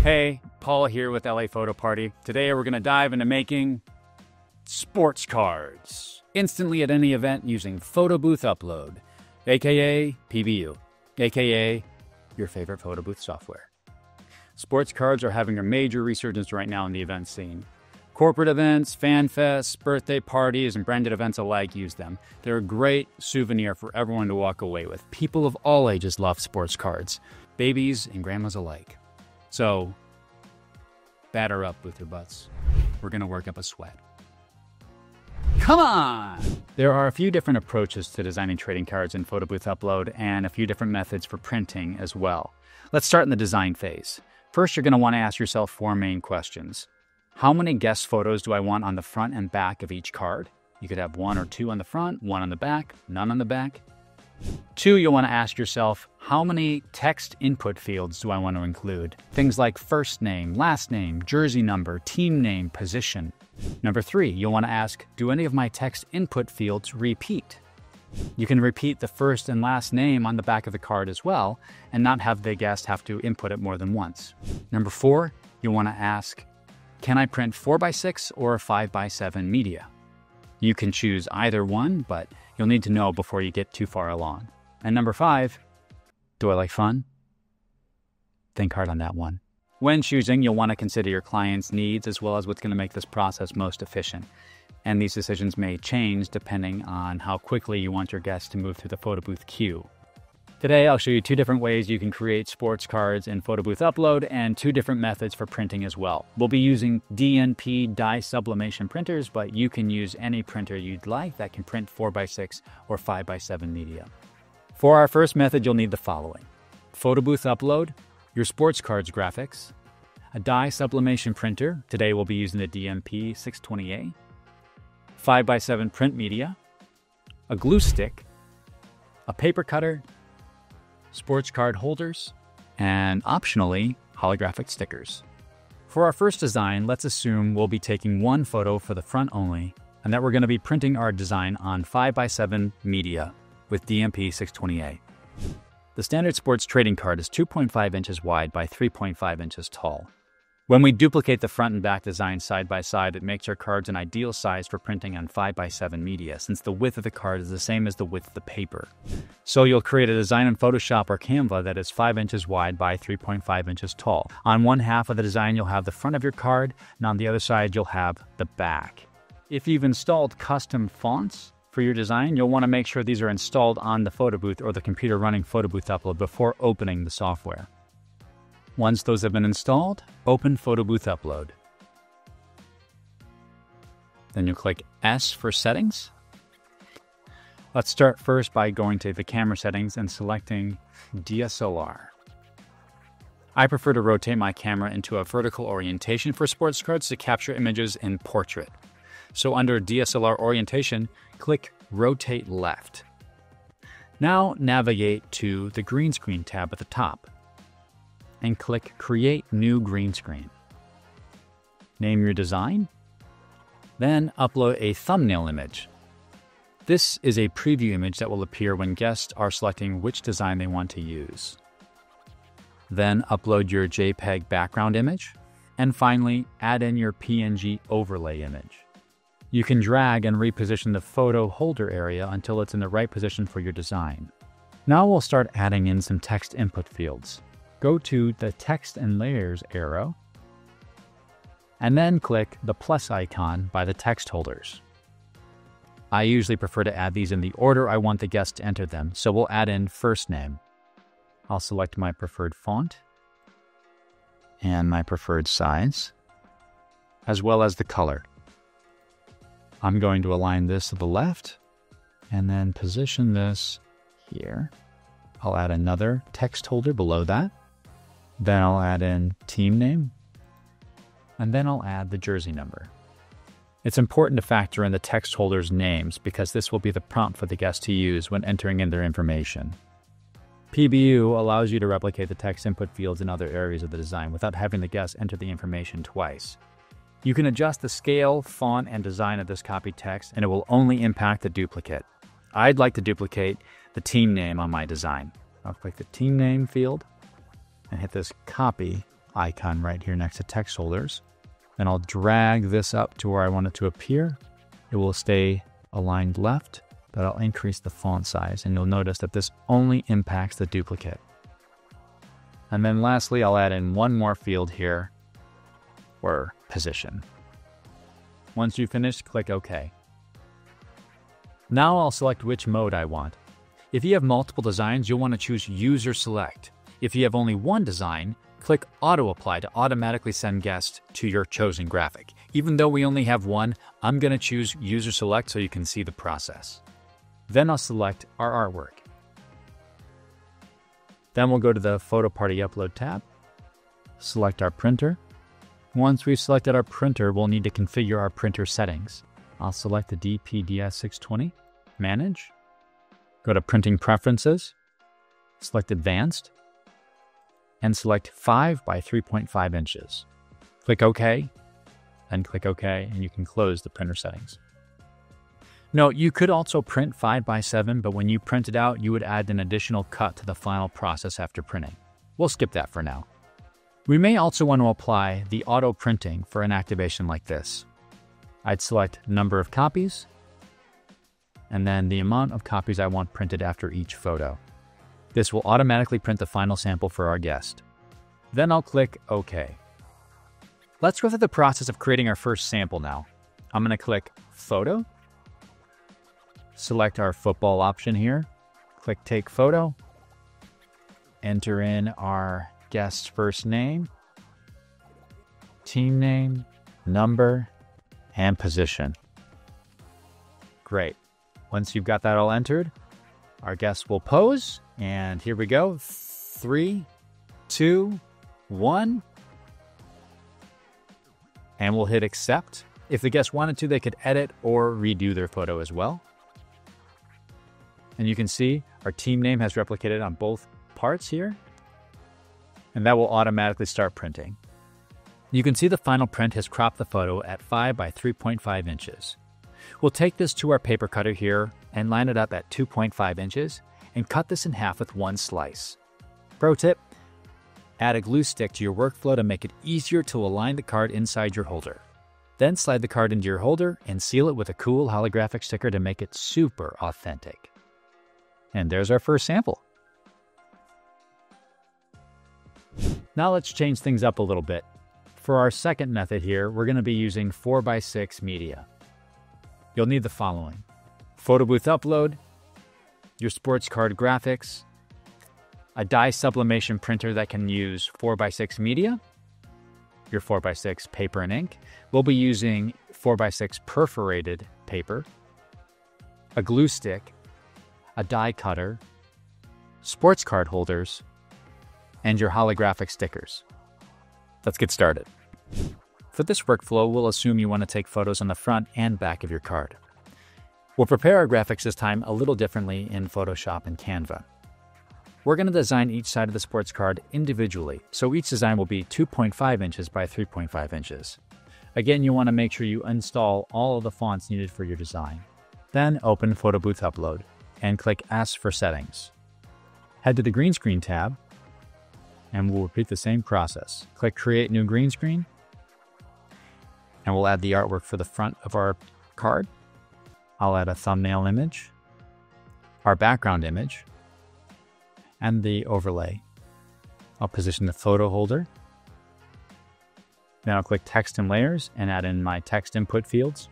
Hey, Paul here with LA Photo Party. Today we're going to dive into making sports cards instantly at any event using photo booth upload, aka PBU, aka your favorite photo booth software. Sports cards are having a major resurgence right now in the event scene. Corporate events, fan fests, birthday parties, and branded events alike use them. They're a great souvenir for everyone to walk away with. People of all ages love sports cards, babies and grandmas alike. So, batter up with your butts. We're gonna work up a sweat. Come on! There are a few different approaches to designing trading cards in photo booth upload and a few different methods for printing as well. Let's start in the design phase. First, you're gonna wanna ask yourself 4 main questions. How many guest photos do I want on the front and back of each card? You could have 1 or 2 on the front, 1 on the back, none on the back. 2, you'll want to ask yourself, how many text input fields do I want to include? Things like first name, last name, jersey number, team name, position. Number 3, you'll want to ask, do any of my text input fields repeat? You can repeat the first and last name on the back of the card as well, and not have the guest have to input it more than once. Number 4, you'll want to ask, can I print 4x6 or 5x7 media? You can choose either one, but you'll need to know before you get too far along. And number 5, do I like fun? Think hard on that one. When choosing, you'll want to consider your client's needs as well as what's going to make this process most efficient. And these decisions may change depending on how quickly you want your guests to move through the photo booth queue. Today, I'll show you 2 different ways you can create sports cards in photo booth upload and 2 different methods for printing as well. We'll be using DNP dye sublimation printers, but you can use any printer you'd like that can print 4x6 or 5x7 media. For our first method, you'll need the following: photo booth upload, your sports cards graphics, a dye sublimation printer. Today we'll be using the DNP 620A, 5x7 print media, a glue stick, a paper cutter, sports card holders, and optionally, holographic stickers. For our first design, let's assume we'll be taking 1 photo for the front only, and that we're going to be printing our design on 5x7 media with DNP 620A. The standard sports trading card is 2.5 inches wide by 3.5 inches tall. When we duplicate the front and back design side by side, it makes our cards an ideal size for printing on 5x7 media, since the width of the card is the same as the width of the paper. So you'll create a design in Photoshop or Canva that is 5 inches wide by 3.5 inches tall. On one half of the design, you'll have the front of your card, and on the other side, you'll have the back. If you've installed custom fonts for your design, you'll want to make sure these are installed on the photo booth or the computer running photo booth upload before opening the software. Once those have been installed, open Photo Booth Upload. Then you'll click S for Settings. Let's start first by going to the camera settings and selecting DSLR. I prefer to rotate my camera into a vertical orientation for sports cards to capture images in portrait. So under DSLR orientation, click Rotate Left. Now navigate to the Green Screen tab at the top and click Create New Green Screen. Name your design, then upload a thumbnail image. This is a preview image that will appear when guests are selecting which design they want to use. Then upload your JPEG background image, and finally add in your PNG overlay image. You can drag and reposition the photo holder area until it's in the right position for your design. Now we'll start adding in some text input fields. Go to the Text and Layers arrow, and then click the plus icon by the text holders. I usually prefer to add these in the order I want the guest to enter them, so we'll add in first name. I'll select my preferred font and my preferred size, as well as the color. I'm going to align this to the left, and then position this here. I'll add another text holder below that. Then I'll add in team name, and then I'll add the jersey number. It's important to factor in the text holders' names because this will be the prompt for the guest to use when entering in their information. PBU allows you to replicate the text input fields in other areas of the design without having the guest enter the information twice. You can adjust the scale, font, and design of this copied text, and it will only impact the duplicate. I'd like to duplicate the team name on my design. I'll click the team name field and hit this copy icon right here next to text holders. Then I'll drag this up to where I want it to appear. It will stay aligned left, but I'll increase the font size, and you'll notice that this only impacts the duplicate. And then lastly, I'll add in one more field here for position. Once you've finished, click OK. Now I'll select which mode I want. If you have multiple designs, you'll want to choose User Select. If you have only one design, click Auto Apply to automatically send guests to your chosen graphic. Even though we only have one, I'm going to choose User Select so you can see the process. Then I'll select our artwork. Then we'll go to the Photo Party Upload tab, select our printer. Once we've selected our printer, we'll need to configure our printer settings. I'll select the DPDS620, Manage, go to Printing Preferences, select Advanced, and select 5 by 3.5 inches. Click OK, then click OK, and you can close the printer settings. Note, you could also print 5 by 7, but when you print it out, you would add an additional cut to the final process after printing. We'll skip that for now. We may also want to apply the auto printing for an activation like this. I'd select number of copies, and then the amount of copies I want printed after each photo. This will automatically print the final sample for our guest. Then I'll click OK. Let's go through the process of creating our first sample now. I'm going to click Photo, select our football option here, click Take Photo, enter in our guest's first name, team name, number, and position. Great. Once you've got that all entered, our guest will pose, and here we go. 3, 2, 1. And we'll hit accept. If the guest wanted to, they could edit or redo their photo as well. And you can see our team name has replicated on both parts here. And that will automatically start printing. You can see the final print has cropped the photo at 5 by 3.5 inches. We'll take this to our paper cutter here and line it up at 2.5 inches and cut this in half with one slice. Pro tip, add a glue stick to your workflow to make it easier to align the card inside your holder. Then slide the card into your holder and seal it with a cool holographic sticker to make it super authentic. And there's our first sample. Now let's change things up a little bit. For our second method here, we're going to be using 4x6 media. You'll need the following: photo booth upload, your sports card graphics, a dye sublimation printer that can use 4x6 media, your 4x6 paper and ink. We'll be using 4x6 perforated paper, a glue stick, a die cutter, sports card holders, and your holographic stickers. Let's get started. For this workflow, we'll assume you want to take photos on the front and back of your card. We'll prepare our graphics this time a little differently in Photoshop and Canva. We're going to design each side of the sports card individually, so each design will be 2.5 inches by 3.5 inches. Again, you want to make sure you install all of the fonts needed for your design. Then open Photo Booth Upload and click S for Settings. Head to the Green Screen tab, and we'll repeat the same process. Click Create New Green Screen, and we'll add the artwork for the front of our card. I'll add a thumbnail image, our background image, and the overlay. I'll position the photo holder. Then I'll click Text and Layers and add in my text input fields.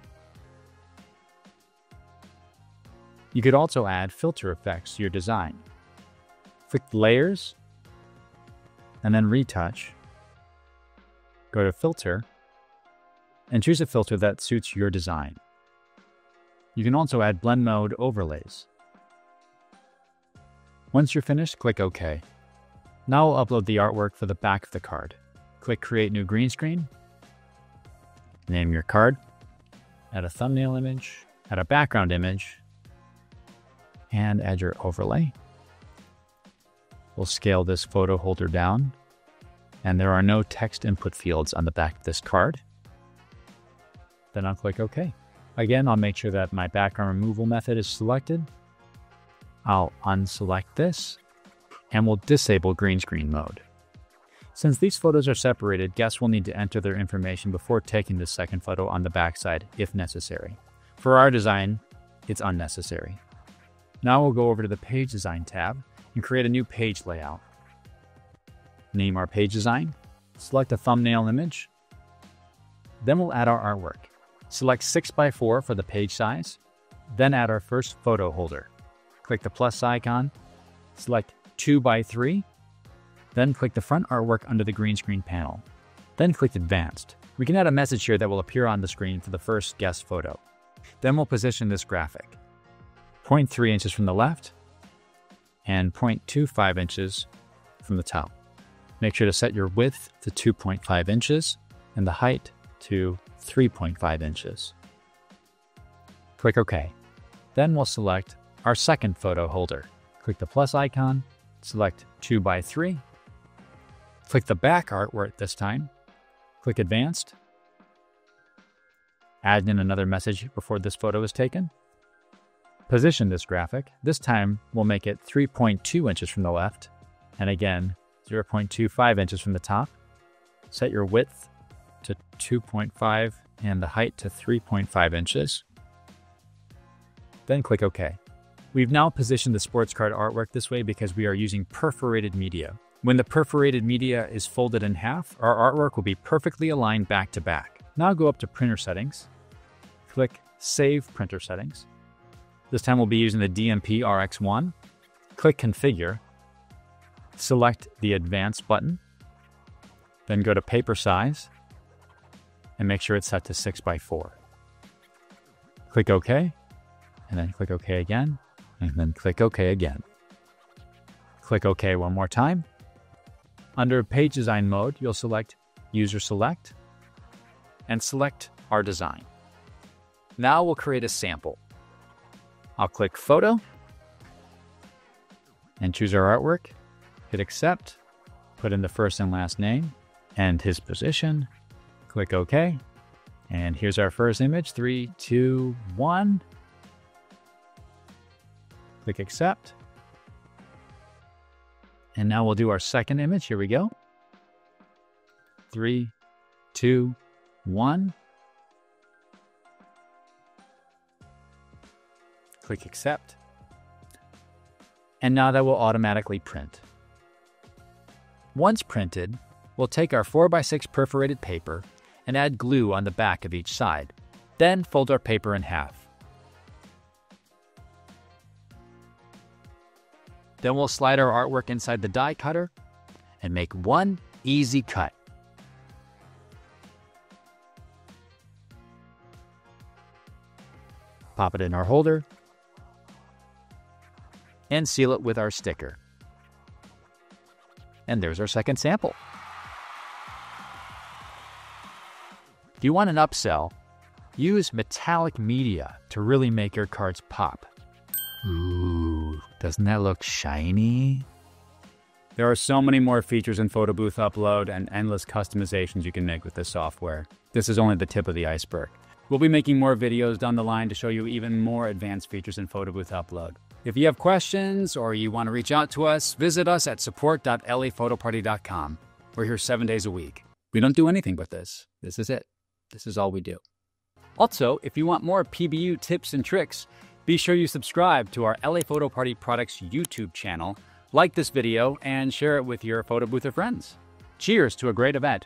You could also add filter effects to your design. Click Layers, and then Retouch. Go to Filter, and choose a filter that suits your design. You can also add blend mode overlays. Once you're finished, click OK. Now I'll upload the artwork for the back of the card. Click Create New Green Screen, name your card, add a thumbnail image, add a background image, and add your overlay. We'll scale this photo holder down, and there are no text input fields on the back of this card. Then I'll click OK. Again, I'll make sure that my background removal method is selected. I'll unselect this, and we'll disable green screen mode. Since these photos are separated, guests will need to enter their information before taking the second photo on the backside if necessary. For our design, it's unnecessary. Now we'll go over to the Page Design tab and create a new page layout. Name our page design, select a thumbnail image, then we'll add our artwork. Select 6x4 for the page size, then add our first photo holder. Click the plus icon, select 2x3, then click the front artwork under the green screen panel. Then click Advanced. We can add a message here that will appear on the screen for the first guest photo. Then we'll position this graphic 0.3 inches from the left and 0.25 inches from the top. Make sure to set your width to 2.5 inches and the height to 3.5 inches. Click OK. Then we'll select our second photo holder. Click the plus icon, select 2x3, click the back artwork this time, click Advanced, add in another message before this photo is taken. Position this graphic. This time we'll make it 3.2 inches from the left, and again 0.25 inches from the top. Set your width to 2.5 and the height to 3.5 inches. Then click OK. We've now positioned the sports card artwork this way because we are using perforated media. When the perforated media is folded in half, our artwork will be perfectly aligned back to back. Now go up to Printer Settings, click Save Printer Settings. This time we'll be using the DMP RX1. Click Configure, select the Advanced button, then go to Paper Size, and make sure it's set to 6x4. Click OK, and then click OK again, and then click OK again. Click OK one more time. Under Page Design mode, you'll select User Select and select our design. Now we'll create a sample. I'll click Photo and choose our artwork, hit Accept, put in the first and last name and his position, click OK, and here's our first image, 3, 2, 1. Click Accept. And now we'll do our second image. Here we go. 3, 2, 1. Click Accept. And now that will automatically print. Once printed, we'll take our 4x6 perforated paper and add glue on the back of each side. Then fold our paper in half. Then we'll slide our artwork inside the die cutter and make one easy cut. Pop it in our holder and seal it with our sticker. And there's our second sample. If you want an upsell, use metallic media to really make your cards pop. Ooh, doesn't that look shiny? There are so many more features in Photo Booth Upload and endless customizations you can make with this software. This is only the tip of the iceberg. We'll be making more videos down the line to show you even more advanced features in Photo Booth Upload. If you have questions or you want to reach out to us, visit us at support.laphotoparty.com. We're here 7 days a week. We don't do anything but this. This is it. This is all we do. Also, if you want more PBU tips and tricks, be sure you subscribe to our LA Photo Party Products YouTube channel, like this video, and share it with your photo boother friends. Cheers to a great event.